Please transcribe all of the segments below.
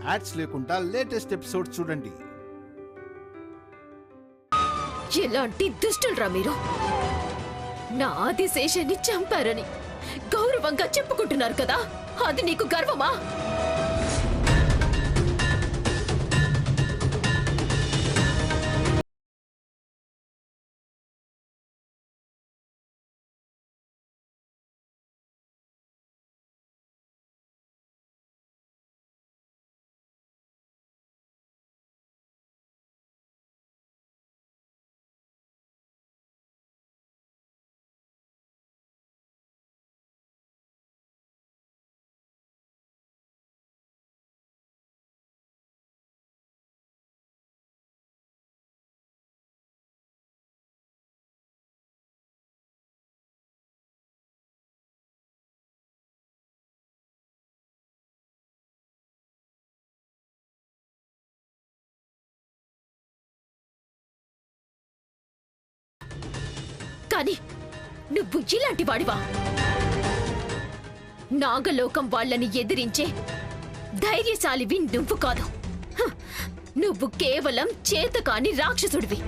Ads లేకుండా latest episode చూడండి. ఎలాంటి దుష్టులరా మీరు! నా ఆదిశేషాన్ని చంపారని గౌరవంగా చెప్పుకుంటున్నారు కదా, అది నీకు గర్వమా? కానీ నువ్వు ఇలాంటి వాడివా? నాగలోకం వాళ్ళని ఎదిరించే ధైర్యశాలివి నువ్వు కాదు. నువ్వు కేవలం చేతకాని రాక్షసుడివి.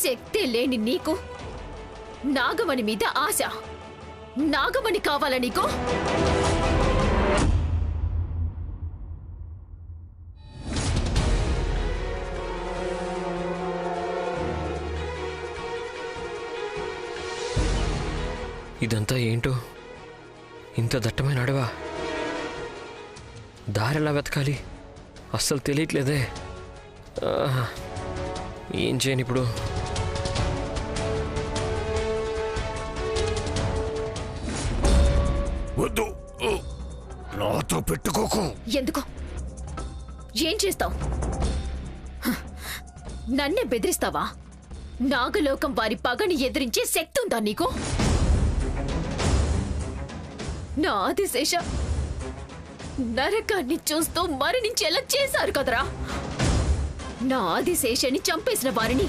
శక్తి లేని నీకు నాగమణి మీద ఆశ. నాగమణి కావాలా నీకు? ఇదంతా ఏంటో? ఇంత దట్టమైన అడవా? దారెలా వెతకాలి అస్సలు తెలియట్లేదే. ఏం చేయను ఇప్పుడు? వద్దు, నాతో పెట్టుకోకు. ఎందుకు? ఏం చేస్తావు? నన్నే బెదిరిస్తావా? నాగలోకం వారి పగని ఎదిరించే శక్తి ఉందా నీకు? నా ఆదిశేష నరకాన్ని చూస్తూ మరణించేలా చేశారు కదరా. నా ఆదిశేషని చంపేసిన వారిని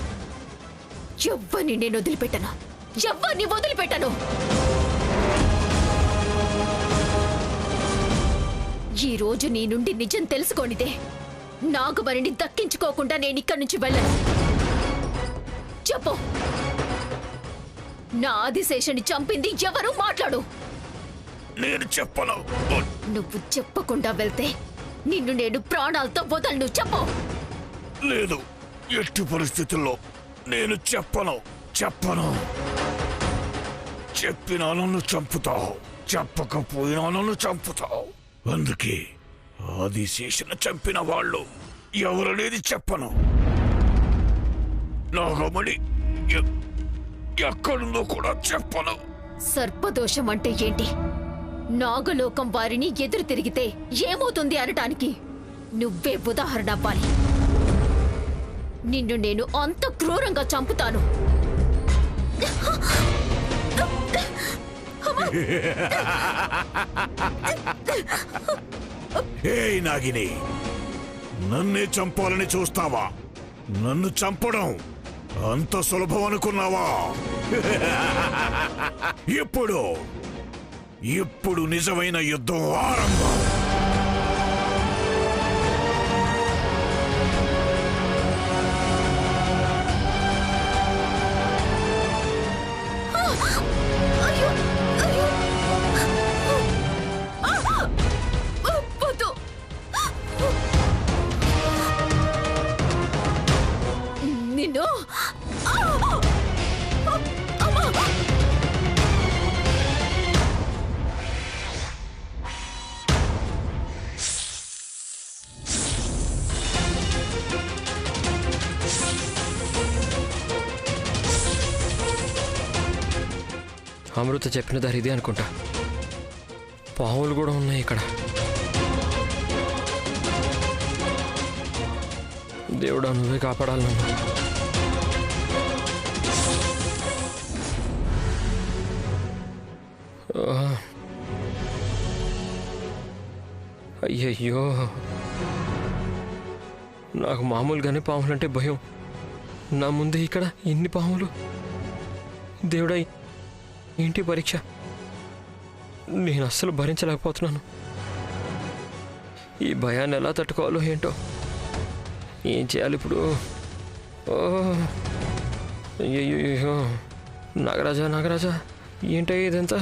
ఎవ్వరిని నేను వదిలిపెట్టను. ఎవ్వరిని వదిలిపెట్టను. ఈ రోజు నీ నుండి నిజం తెలుసుకోనిదే నాగమణిని దక్కించుకోకుండా నేను ఇక్కడి నుంచి వెళ్ళను. చెప్పు, నా ఆదిశేషని చంపింది ఎవరు? మాట్లాడు. నేను చెప్పను. నువ్వు చెప్పకుండా వెళ్తే నిన్ను నేను ప్రాణాలతో వదలను. చెప్పు. లేదు, ఎట్టి పరిస్థితుల్లో నేను చెప్పను. చెప్పినా నన్ను చంపుతావు, చెప్పకపోయినా నన్ను చంపుతావు. అందుకే ఆదిశేషను చంపిన వాళ్ళు ఎవరనేది చెప్పను. నాగమణి ఎక్కడుందో కూడా చెప్పను. సర్పదోషం అంటే ఏంటి? నాగలోకం వారిని ఎదురు తిరిగితే ఏమవుతుంది అనటానికి నువ్వే ఉదాహరణ అవ్వాలి. నిన్ను నేను అంత క్రూరంగా చంపుతాను. ఏయ్ నాగిని, నన్నే చంపాలని చూస్తావా? నన్ను చంపడం అంత సులభం అనుకున్నావా? ఇప్పుడు నిజమైన యుద్ధం ఆరంభం. నిన్ను అమృత చెప్పిన దారి ఇదే అనుకుంటా. పావులు కూడా ఉన్నాయి ఇక్కడ. దేవుడా, నువ్వే కాపాడాలి నన్ను. అయ్యయ్యో, నాకు మామూలుగానే పాములంటే భయం. నా ముందే ఇక్కడ ఇన్ని పాములు. దేవుడా, ఏంటి పరీక్ష? నేను అస్సలు భరించలేకపోతున్నాను. ఈ భయాన్ని ఎలా తట్టుకోవాలో ఏంటో. ఏం చేయాలి ఇప్పుడు? అయ్యో, నాగరాజా నాగరాజా, ఏంటయ్యా ఇదంతా?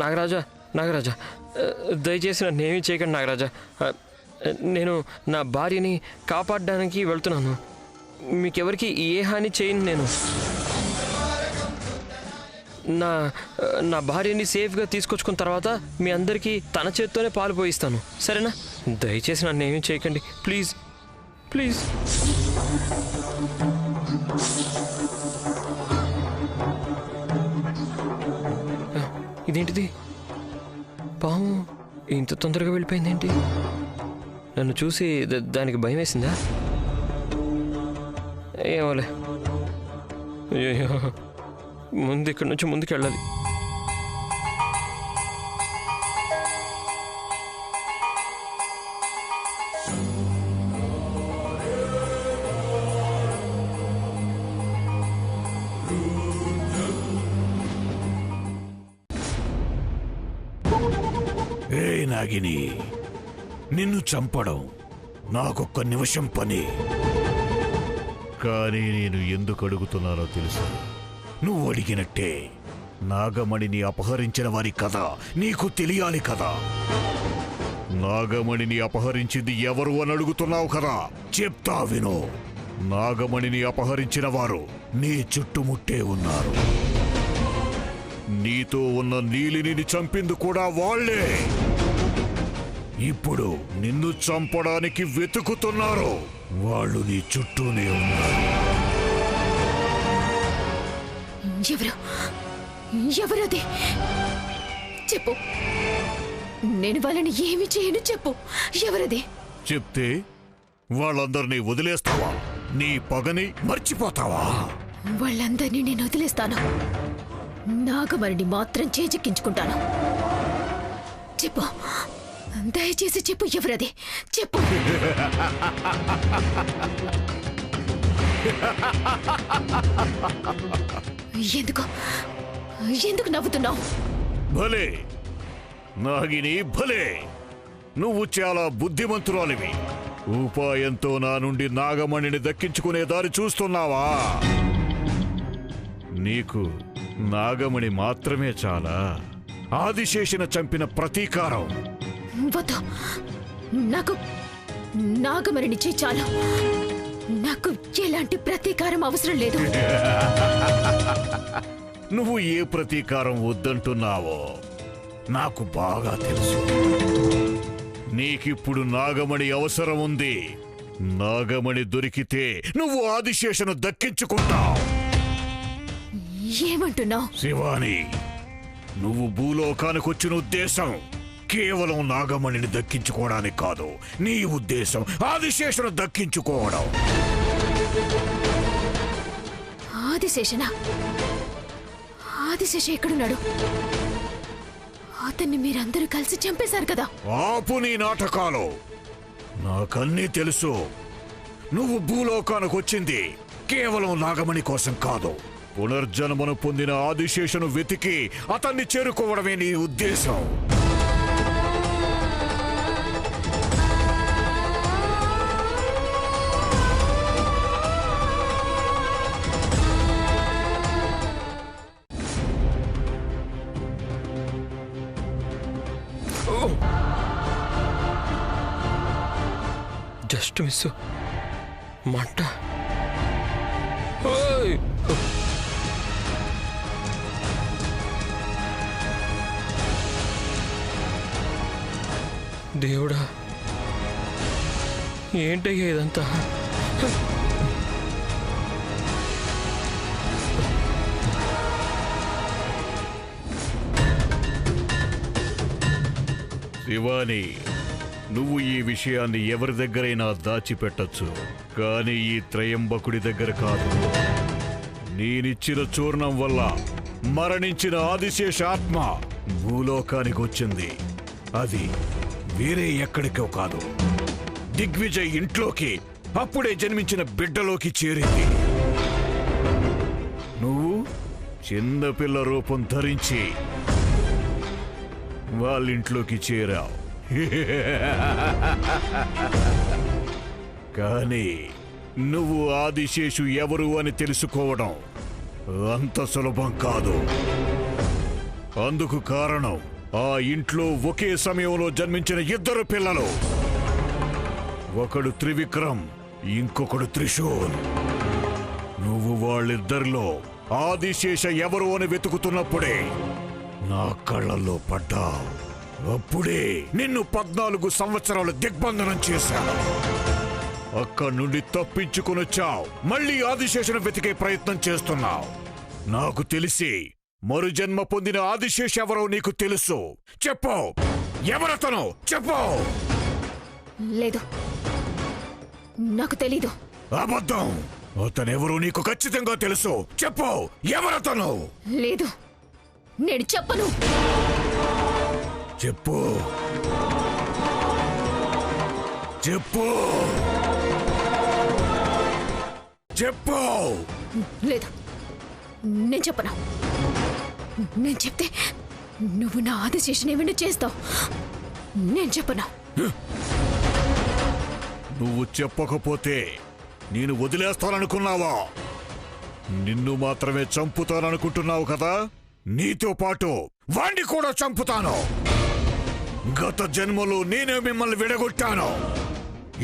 నాగరాజా నాగరాజా, దయచేసి నన్ను ఏమీ చేయకండి నాగరాజా. నేను నా భార్యని కాపాడడానికి వెళ్తున్నాను. మీకెవరికి ఏ హాని చేయను. నేను నా భార్యని సేఫ్గా తీసుకొచ్చుకున్న తర్వాత మీ అందరికీ తన చేత్తోనే పాలు పోయిస్తాను, సరేనా? దయచేసి నన్ను ఏమీ చేయకండి, ప్లీజ్ ప్లీజ్. ఇదేంటిది? పాము ఇంత తొందరగా వెళ్ళిపోయింది ఏంటి? నన్ను చూసి దానికి భయం వేసిందా? ఏమోలే. అయ్యో, ముందు ఇక్కడి నుంచి ముందుకు వెళ్ళాలి. నాగిని, నిన్ను చంపడం నాకొక్క నిమిషం పని. కానీ నేను ఎందుకు అడుగుతున్నానో తెలుసు. నువ్వు అడిగినట్టే నాగమణిని అపహరించిన వారి కథ నీకు తెలియాలి కదా. నాగమణిని అపహరించింది ఎవరు అని అడుగుతున్నావు కదా. చెప్తా విను. నాగమణిని అపహరించిన వారు నీ చుట్టుముట్టే ఉన్నారు. నీతో ఉన్న నీలిని చంపింది కూడా వాళ్లే. ఇప్పుడు నిన్ను చంపడానికి వెతుకుతున్నారు. వాళ్ళు నీ చుట్టూనే ఉన్నారు. ఎవరది? చెప్పు. నేను వాళ్ళని ఏమి చేయను, చెప్పు. ఎవరది? చెప్తే వాళ్ళందరినీ వదిలేస్తావా? నీ పగని మర్చిపోతావా? వాళ్ళందరినీ నేను వదిలేస్తాను. నాగమణిని మాత్రం చేజిక్కించుకుంటాను. చెప్పు, దయచేసి చెప్పు. ఎవరది? చెప్పు. ఎందుకు నవ్వుతున్నావు? భలే నాగిని, భలే. నువ్వు చాలా బుద్ధిమంతురాలివి. ఉపాయంతో నా నుండి నాగమణిని దక్కించుకునే దారి చూస్తున్నావా? నీకు నాగమణి మాత్రమే చాలా. ఆదిశేషుని చంపిన ప్రతీకారం. వద్దు, నాకు నాగమణిని చాలు. నాకు ఎలాంటి ప్రతీకారం అవసరం లేదు. నువ్వు ఏ ప్రతీకారం వద్దంటున్నావో నాకు బాగా తెలుసు. నీకిప్పుడు నాగమణి అవసరం ఉంది. నాగమణి దొరికితే నువ్వు ఆదిశేషును దక్కించుకుంటావు. ఏమంటున్నావు? శివాని, నువ్వు భూలోకానికి వచ్చిన ఉద్దేశం కేవలం నాగమణిని దక్కించుకోవడానికి కాదు. నీ ఉద్దేశం ఆదిశేషును దక్కించుకోవడం. ఆదిశేషనా? ఆదిశేష ఎక్కడున్నాడు? అతన్ని మీరందరూ కలిసి చంపేశారు కదా. ఆపు నీ నాటకాలు. నాకన్నీ తెలుసు. నువ్వు భూలోకానికి వచ్చింది కేవలం నాగమణి కోసం కాదు. పునర్జన్మను పొందిన ఆదిశేషును వెతికి అతన్ని చేరుకోవడమే నీ ఉద్దేశం. Just miss. మంట. దేవుడా, ఏంటయ్యా ఇదంతా? శివాని, నువ్వు ఈ విషయాన్ని ఎవరి దగ్గరైనా దాచిపెట్టచ్చు, కానీ ఈ త్రయంబకుడి దగ్గర కాదు. నేనిచ్చిన చూర్ణం వల్ల మరణించిన ఆదిశేష ఆత్మ భూలోకానికి వచ్చింది. అది వేరే ఎక్కడికో కాదు, దిగ్విజయ్ ఇంట్లోకి అప్పుడే జన్మించిన బిడ్డలోకి చేరింది. నువ్వు చిన్నపిల్ల రూపం ధరించి వాళ్ళింట్లోకి చేరావు. కానీ నువ్వు ఆదిశేషు ఎవరు అని తెలుసుకోవడం అంత సులభం కాదు. అందుకు కారణం ఆ ఇంట్లో ఒకే సమయంలో జన్మించిన ఇద్దరు పిల్లలు. ఒకడు త్రివిక్రమ్, ఇంకొకడు త్రిశూల్. నువ్వు వాళ్ళిద్దరిలో ఆదిశేష ఎవరు అని వెతుకుతున్నప్పుడే నా కళ్ళల్లో పడ్డావు. అప్పుడే నిన్ను 14 సంవత్సరాలు దిగ్బంధనం చేశాను. అక్కడి నుండి తప్పించుకునొచ్చావు. మళ్ళీ ఆదిశేషను వెతికే ప్రయత్నం చేస్తున్నావు. నాకు తెలిసి మరుజన్మ పొందిన ఆదిశేష ఎవరో నీకు తెలుసు. చెప్పు, ఎవరతను? చెప్పు. లేదు, నాకు తెలీదు. అబద్ధం. అతనెవరో నీకు ఖచ్చితంగా తెలుసు. చెప్పు, ఎవరతను? లేదు, నేను చెప్పను. చెప్పు, చెప్పు, చెప్పు. లేదు, నేను చెప్పను. నేను చెప్తే నువ్వు నా ఆదిశేషుని ఏమైనా చేస్తావు. నేను చెప్పను. నువ్వు చెప్పకపోతే నేను వదిలేస్తాననుకున్నావా? నిన్ను మాత్రమే చంపుతాననుకుంటున్నావు కదా? నీతో పాటు వాణ్ణి కూడా చంపుతాను. గత జన్మలో నేనే మిమ్మల్ని విడగొట్టాను.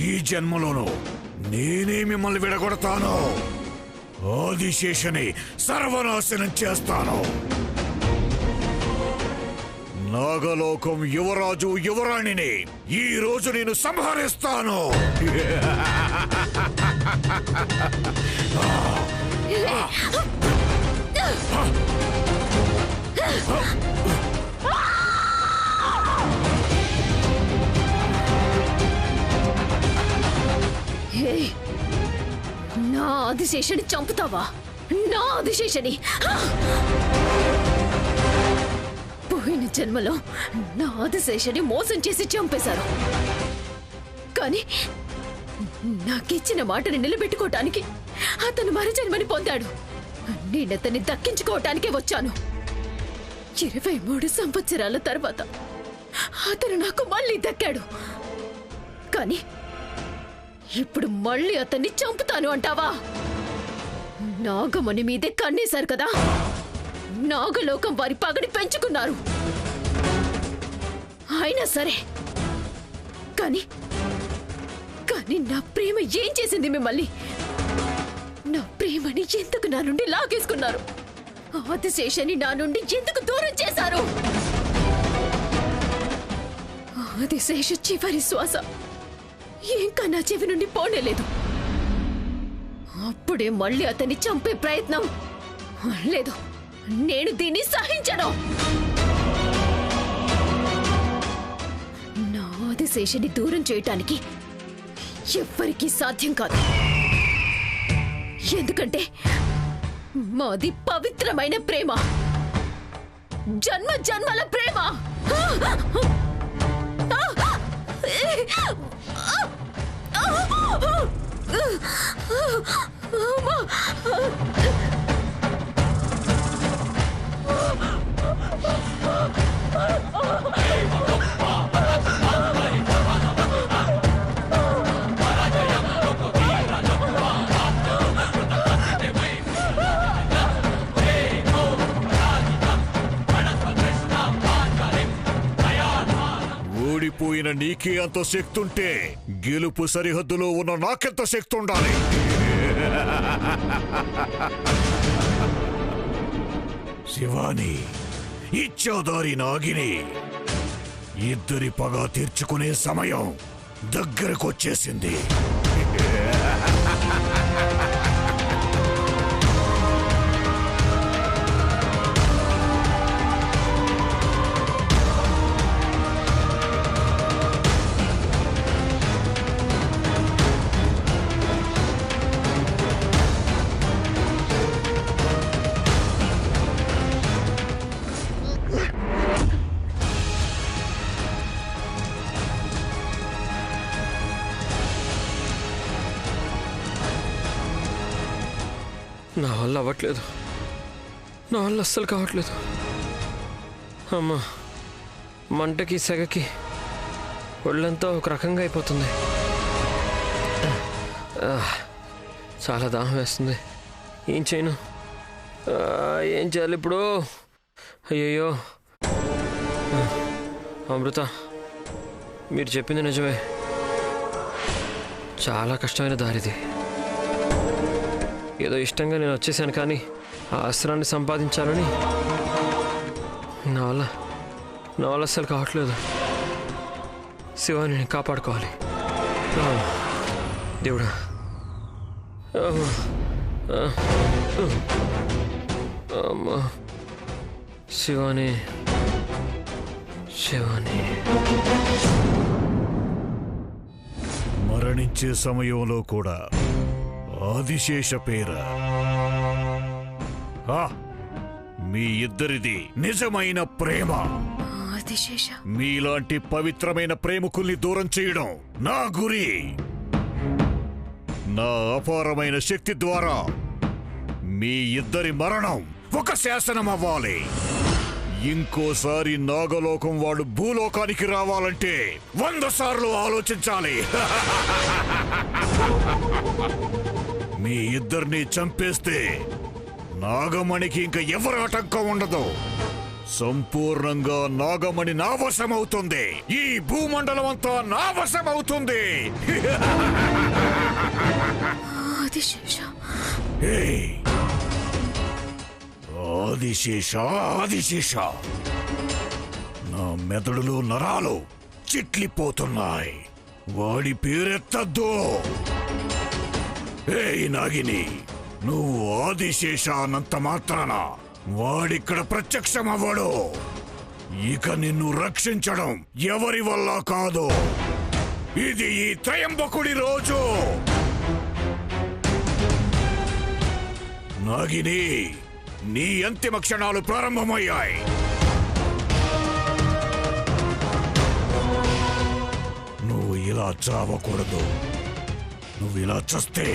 ఈ జన్మలోనూ నేనే మిమ్మల్ని విడగొడతాను. ఆదిశేషని సర్వనాశనం చేస్తాను. నాగలోకం యువరాజు యువరాణిని ఈ రోజు నేను సంహరిస్తాను. నా ఆదిశేషుని చంపుతావా? నా ఆదిశేషుని పోయిన జన్మలో నా ఆదిశేషుని మోసం చేసి చంపేశారు. కానీ నాకిచ్చిన మాటని నిలబెట్టుకోవటానికి అతను మరు జన్మని పొందాడు. నేనతన్ని దక్కించుకోవటానికే వచ్చాను. 23 సంవత్సరాల తర్వాత అతను నాకు మళ్ళీ దక్కాడు. కానీ ఇప్పుడు మళ్ళీ అతన్ని చంపుతాను అంటావా? నాగమణి మీదే కన్నేశారు కదా. నాగలోకం వారి పగడి పెంచుకున్నారు. అయినా సరే, కానీ నా ప్రేమ ఏం చేసింది మిమ్మల్ని? నా ప్రేమని ఎందుకు నా నుండి లాగేసుకున్నారు? ఆదిశేషని నా నుండి ఎందుకు దూరం చేశారు? ఆదిశేష చివరి శ్వాస ఇంకా నా చెవి నుండి పోనేలేదు. అప్పుడే మళ్ళీ అతన్ని చంపే ప్రయత్నం లేదు. నేను దీన్ని సహించను. నా ఆదిశేషని దూరం చేయటానికి ఎవ్వరికీ సాధ్యం కాదు. ఎందుకంటే మాది పవిత్రమైన ప్రేమ, జన్మ జన్మల ప్రేమ. ఓడిపోయిన నీకే అంత శక్తి ఉంటే గెలుపు సరిహద్దులో ఉన్న నాకెంత శక్తి ఉండాలి? శివాని, ఇచ్చాదారి నాగిని, ఇద్దరి పగ తీర్చుకునే సమయం దగ్గరకొచ్చేసింది. నా వల్ల అవ్వట్లేదు, నా వల్ల అస్సలు కావట్లేదు. అమ్మా, మంటకి సెగకి ఒళ్ళంతా ఒక రకంగా అయిపోతుంది. చాలా దాహం వేస్తుంది. ఏం చేయను? ఏం చేయాలి ఇప్పుడు? అయ్యయ్యో. అమృత, మీరు చెప్పింది నిజమే. చాలా కష్టమైన దారిది. ఏదో ఇష్టంగా నేను వచ్చేసాను, కానీ ఆ అస్త్రాన్ని సంపాదించాలని నా వల్ల అస్సలు కావట్లేదు. శివాని కాపాడుకోవాలి. దేవుడా, అమ్మా, శివాని. మరణించే సమయంలో కూడా ఆదిశేష పేర మీ ఇద్దరిది నిజమైన ప్రేమ. ఆదిశేష, మీలాంటి పవిత్రమైన ప్రేమికుల్ని దూరం చేయడం నా గురి. నా అపారమైన శక్తి ద్వారా మీ ఇద్దరి మరణం ఒక శాసనం అవ్వాలి. ఇంకోసారి నాగలోకం వాళ్ళు భూలోకానికి రావాలంటే 100 సార్లు ఆలోచించాలి. మీ ఇద్దరిని చంపేస్తే నాగమణికి ఇంక ఎవరు ఆటంకం ఉండదు. సంపూర్ణంగా నాగమణి నా వశమవుతుంది. ఈ భూమండలం అంతా నా వశమవుతుంది. ఆదిశేష, నా మెదడులో నరాలు చిట్లిపోతున్నాయి. వాడి పేరెత్తద్దు. ఏయ్ నాగిని, నువ్వు ఆదిశేష అన్నంత మాత్రాన వాడిక్కడ ప్రత్యక్షమవ్వడు. ఇక నిన్ను రక్షించడం ఎవరి వల్ల కాదు. ఇది ఈ త్రయంబకుడి రోజు. నాగిని, నీ అంతిమ క్షణాలు ప్రారంభమయ్యాయి. నువ్వు ఇలా చావకూడదు. నువ్వు ఇలా చస్తే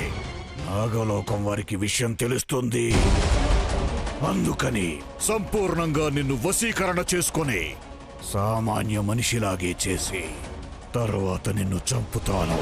నాగలోకం వారికి విషయం తెలుస్తుంది. అందుకని సంపూర్ణంగా నిన్ను వశీకరణ చేసుకొని సామాన్య మనిషిలాగే చేసి తరువాత నిన్ను చంపుతాను.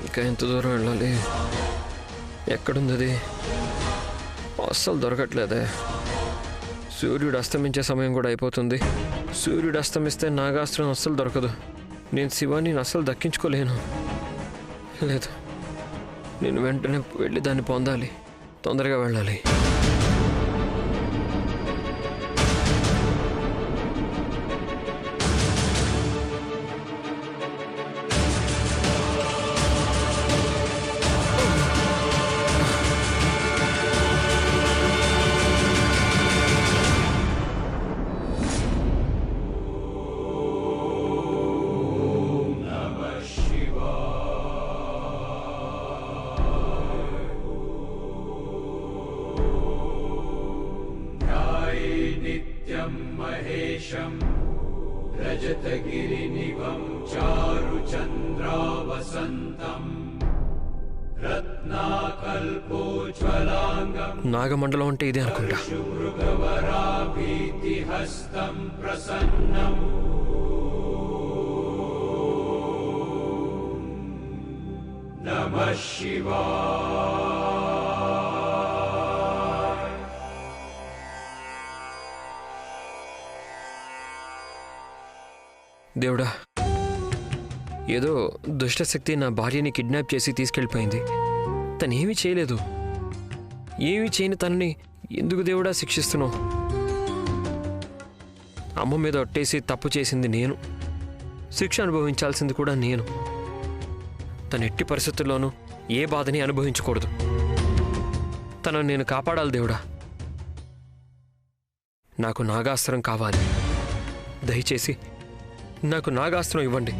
ఇంకా ఎంత దూరం వెళ్ళాలి? ఎక్కడుంది అది? అస్సలు దొరకట్లేదే. సూర్యుడు అస్తమించే సమయం కూడా అయిపోతుంది. సూర్యుడు అస్తమిస్తే నాగాస్త్రం అస్సలు దొరకదు. నేను శివాని అస్సలు దక్కించుకోలేను. లేదు, నేను వెంటనే వెళ్ళి దాన్ని పొందాలి. తొందరగా వెళ్ళాలి. रजतगिरिनिवं चारुचन्द्रावसन्तं रत्नाकल्पोज्ज्वलाङ्गं నాగమండలం అంటే ఇదే అనుకుంటా. शुभृगवराभीतिहस्तं प्रसन्नम् नमः शिवाय। దేవుడా, ఏదో దుష్టశక్తి నా భార్యని కిడ్నాప్ చేసి తీసుకెళ్ళిపోయింది. తనేమీ చేయలేదు. ఏమీ చేయని తనని ఎందుకు దేవుడా శిక్షిస్తున్నావు? అమ్మ మీద ఒట్టేసి తప్పు చేసింది నేను, శిక్ష అనుభవించాల్సింది కూడా నేను. తను ఎట్టి పరిస్థితుల్లోనూ ఏ బాధని అనుభవించకూడదు. తనను నేను కాపాడాలి దేవుడా. నాకు నాగాస్త్రం కావాలి. దయచేసి నాకు నాగాస్త్రం ఇవ్వండి.